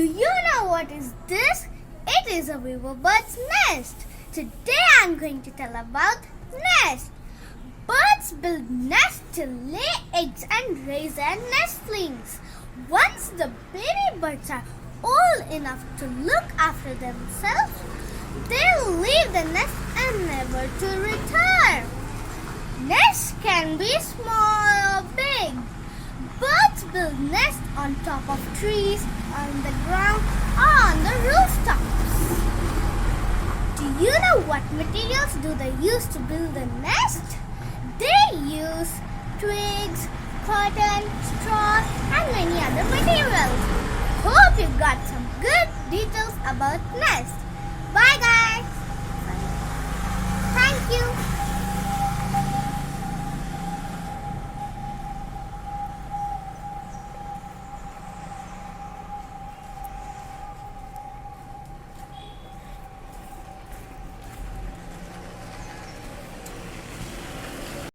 Do you know what is this? It is a weaver bird's nest. Today I'm going to tell about nest. Birds build nests to lay eggs and raise their nestlings. Once the baby birds are old enough to look after themselves, they'll leave the nest and never to return. Nests can be small or big. Birds build nests on top of trees, on the ground, or on the rooftops. Do you know what materials do they use to build a nest? They use twigs, cotton, straw, and many other materials. Hope you got some good details about nests. Bye guys. Thank you.